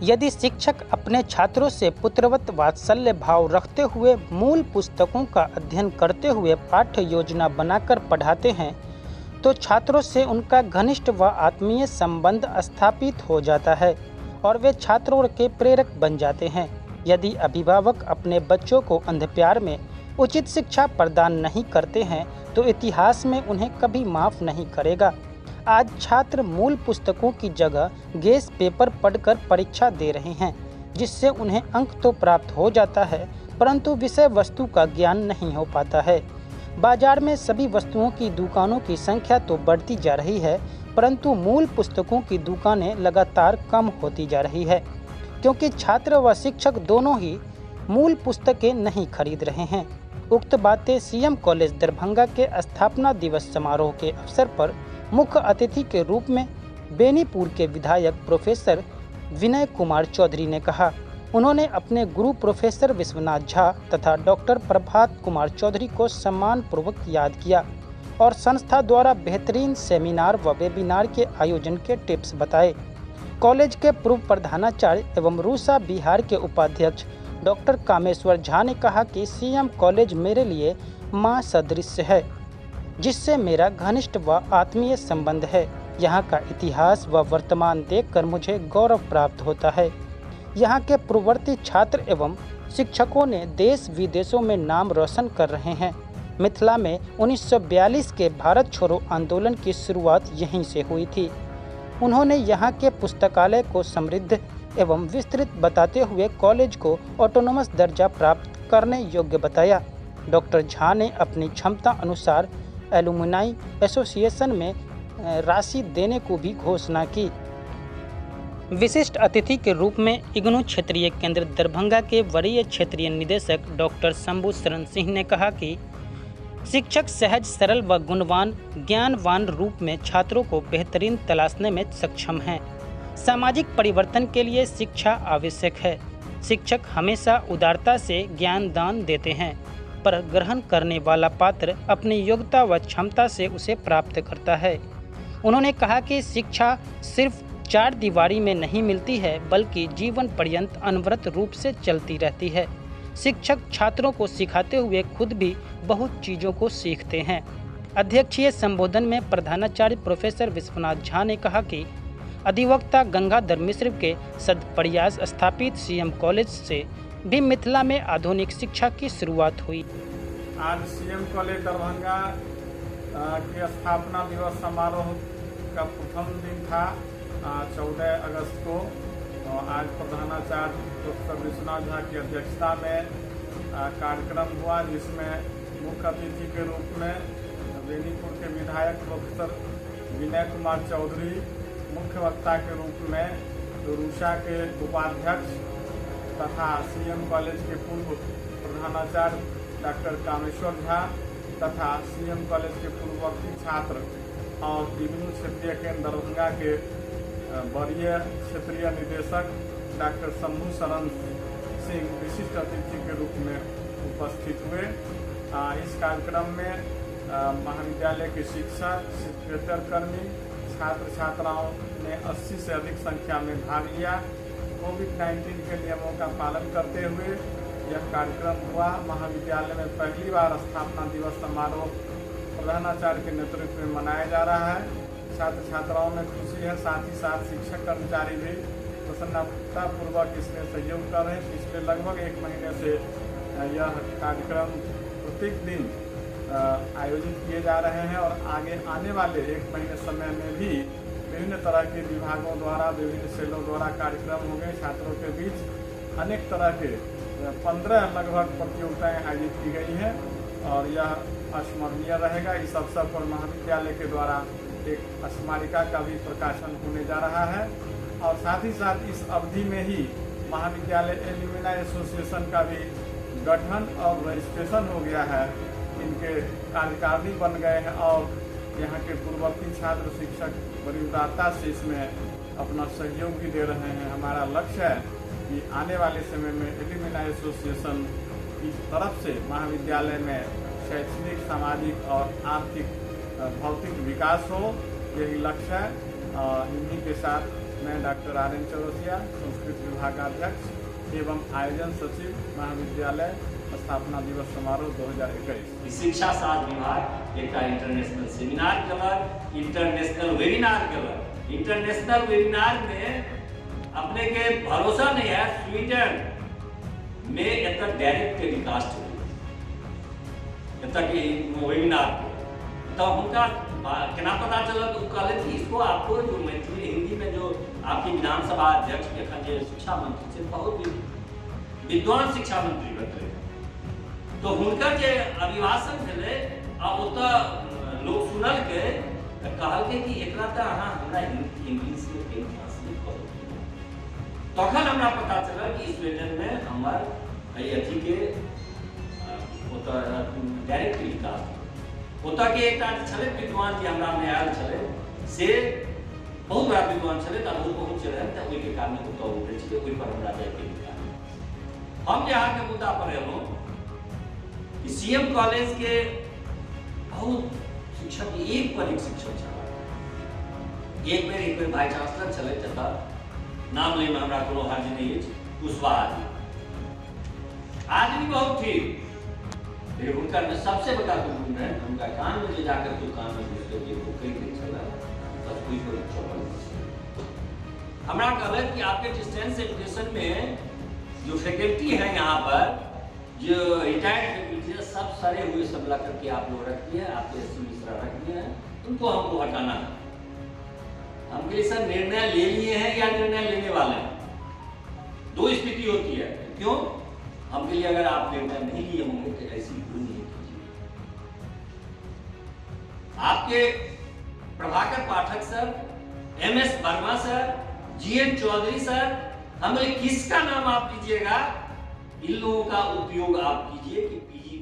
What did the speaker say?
यदि शिक्षक अपने छात्रों से पुत्रवत वात्सल्य भाव रखते हुए मूल पुस्तकों का अध्ययन करते हुए पाठ्य योजना बनाकर पढ़ाते हैं तो छात्रों से उनका घनिष्ठ व आत्मीय संबंध स्थापित हो जाता है और वे छात्रों के प्रेरक बन जाते हैं। यदि अभिभावक अपने बच्चों को अंधप्यार में उचित शिक्षा प्रदान नहीं करते हैं तो इतिहास में उन्हें कभी माफ़ नहीं करेगा। आज छात्र मूल पुस्तकों की जगह गेस पेपर पढ़कर परीक्षा दे रहे हैं, जिससे उन्हें अंक तो प्राप्त हो जाता है परंतु विषय वस्तु का ज्ञान नहीं हो पाता है। बाजार में सभी वस्तुओं की दुकानों की संख्या तो बढ़ती जा रही है परंतु मूल पुस्तकों की दुकानें लगातार कम होती जा रही है, क्योंकि छात्र व शिक्षक दोनों ही मूल पुस्तकें नहीं खरीद रहे हैं। उक्त बातें सीएम कॉलेज दरभंगा के स्थापना दिवस समारोह के अवसर पर मुख्य अतिथि के रूप में बेनीपुर के विधायक प्रोफेसर विनय कुमार चौधरी ने कहा। उन्होंने अपने गुरु प्रोफेसर विश्वनाथ झा तथा डॉक्टर प्रभात कुमार चौधरी को सम्मानपूर्वक याद किया और संस्था द्वारा बेहतरीन सेमिनार व वेबिनार के आयोजन के टिप्स बताए। कॉलेज के पूर्व प्रधानाचार्य एवं रूसा बिहार के उपाध्यक्ष डॉक्टर कामेश्वर झा ने कहा कि सीएम कॉलेज मेरे लिए मां सदृश है, जिससे मेरा घनिष्ठ व आत्मीय संबंध है। यहाँ का इतिहास व वर्तमान देखकर मुझे गौरव प्राप्त होता है। यहाँ के पूर्ववर्ती छात्र एवं शिक्षकों ने देश विदेशों में नाम रोशन कर रहे हैं। मिथिला में 1942 के भारत छोड़ो आंदोलन की शुरुआत यहीं से हुई थी। उन्होंने यहाँ के पुस्तकालय को समृद्ध एवं विस्तृत बताते हुए कॉलेज को ऑटोनोमस दर्जा प्राप्त करने योग्य बताया। डॉक्टर झा ने अपनी क्षमता अनुसार एलुमनाई एसोसिएशन में राशि देने को भी घोषणा की। विशिष्ट अतिथि के रूप में इग्नू क्षेत्रीय केंद्र दरभंगा के वरीय क्षेत्रीय निदेशक डॉक्टर शंभू शरण सिंह ने कहा कि शिक्षक सहज, सरल व गुणवान, ज्ञानवान रूप में छात्रों को बेहतरीन तलाशने में सक्षम हैं। सामाजिक परिवर्तन के लिए शिक्षा आवश्यक है। शिक्षक हमेशा उदारता से ज्ञान दान देते हैं, पर ग्रहण करने वाला पात्र अपनी योग्यता व क्षमता से उसे प्राप्त करता है। उन्होंने कहा कि शिक्षा सिर्फ चार दीवारी में नहीं मिलती है, बल्कि जीवन पर्यंत अनवरत रूप से चलती रहती है। शिक्षक छात्रों को सिखाते हुए खुद भी बहुत चीज़ों को सीखते हैं। अध्यक्षीय संबोधन में प्रधानाचार्य प्रोफेसर विश्वनाथ झा ने कहा कि अधिवक्ता गंगाधर मिश्र के सदप्रयास स्थापित सीएम कॉलेज से भी मिथिला में आधुनिक शिक्षा की शुरुआत हुई। आज सीएम कॉलेज दरभंगा के स्थापना दिवस समारोह का प्रथम दिन था 14 अगस्त को। आज प्रधानाचार्य प्रोफेसर विश्वनाथ झा की अध्यक्षता में कार्यक्रम हुआ, जिसमें मुख्य अतिथि के रूप में बेनीपुर के विधायक प्रोफेसर विनय कुमार चौधरी, मुख्य वक्ता के रूप में रूसा के उपाध्यक्ष तथा सीएम कॉलेज के पूर्व प्रधानाचार्य डॉक्टर कामेश्वर झा तथा सीएम कॉलेज के पूर्ववर्ती छात्र और इग्नू क्षेत्रीय केंद्र दरभंगा के वरीय क्षेत्रीय निदेशक डॉक्टर शंभू शरण सिंह विशिष्ट अतिथि के रूप में उपस्थित हुए। इस कार्यक्रम में महाविद्यालय के शिक्षक, शिक्षकेतरकर्मी, छात्र छात्राओं ने 80 से अधिक संख्या में भाग लिया। कोविड-19 के नियमों का पालन करते हुए यह कार्यक्रम हुआ। महाविद्यालय में पहली बार स्थापना दिवस समारोह प्रधानाचार्य के नेतृत्व में मनाया जा रहा है। छात्र छात्राओं में खुशी है, साथ ही साथ शिक्षक कर्मचारी भी प्रसन्नतापूर्वक इसमें सहयोग कर रहे हैं। पिछले लगभग 1 महीने से यह कार्यक्रम प्रत्येक दिन आयोजित किए जा रहे हैं और आगे आने वाले 1 महीने समय में भी विभिन्न तरह के विभागों द्वारा, विभिन्न सेलों द्वारा कार्यक्रम होंगे। छात्रों के बीच अनेक तरह के 15 लगभग प्रतियोगिताएं आयोजित की गई हैं और यह स्मरणीय रहेगा। इस अवसर पर महाविद्यालय के द्वारा एक स्मारिका का भी प्रकाशन होने जा रहा है और साथ ही साथ इस अवधि में ही महाविद्यालय एल्यूमिनाई एसोसिएशन का भी गठन और रजिस्ट्रेशन हो गया है। इनके कार्यकारिणी बन गए हैं और यहाँ के पूर्ववर्ती छात्र शिक्षक बड़ी उदारता से इसमें अपना सहयोग भी दे रहे हैं। हमारा लक्ष्य है कि आने वाले समय में एल्यूमिनाई एसोसिएशन की तरफ से महाविद्यालय में शैक्षणिक, सामाजिक और आर्थिक भौतिक विकास हो, यही लक्ष्य है। इन्हीं के साथ मैं डॉक्टर RN चौरसिया, संस्कृत विभागाध्यक्ष एवं आयोजन सचिव, महाविद्यालय स्थापना दिवस समारोह 2021। शिक्षा शास्त्र विभाग एक international seminar colour, international webinar colour. International webinar में अपने के भरोसा नहीं है, स्वीडन में एक डायरेक्ट टेलीकास्ट हुई के वेबिनार पे, तो उनका केना पता चला, तो कहले कि इसको आपको जो मैथिली हिंदी में जो आपकी विधानसभा अध्यक्ष के शिक्षा मंत्री से बहुत विद्वान शिक्षा मंत्री बने, तो हुनकर जे अभिभाषण भेलै आ ओतऽ लोग सुनल के कहल के कि एकरा त अहाँ हमरा इंग्लिश में के ट्रांसलेट करू। तखन हमरा पता चला कि स्वीडन में हमर अथी के ओतऽ डायरेक्ट टेलीकास्ट ओतऽ के एकटा छलै विद्वान जे हमरा में आयल छलै, से बहुत बड़ा विद्वान छलै, तऽ बहुत पहुँच रहै, तऽ ओहिके कारण ओतऽ उठै छलै, ओहि पर हमरा जायके निकाल। हम जे अहाँके मुद्दा पर एलहुँ, CM कॉलेज के बहुत शिक्षक, एक पर एक शिक्षक छल। एक बेर वाइस चांसलर छलै, तकर नाम ले में हमरा कोनो हर्ज नहीं है, कुशवाहा जी आदमी बहुत ठीक, लेकिन उनका सबसे बड़ा गुण है उनका कान में जो जाकर दुकान में घुसते जे भूखे के चला सब कोई को चौबल। हमरा कहलक कि आपके डिस्टेंस एजुकेशन में जो फैकल्टी है यहाँ पर, जो रिटायर्ड फैकल्टी है, सब सड़े हुए सब ला करके आप लोग रख दिए, आपके SC मिश्रा रख दिए हैं, उनको हमको हटाना है। हम के लिए सर निर्णय ले लिए हैं या निर्णय लेने वाले हैं, दो स्थिति होती है। क्यों? हम के लिए अगर आप निर्णय नहीं लिए होंगे तो ऐसी भूल नहीं कीजिए। आपके Prabhakar Pathak sir, MS Verma sir, GN Chaudhary sir, हमें किसका नाम आप लीजिएगा, इन लोगों का उपयोग आप कीजिए कि PG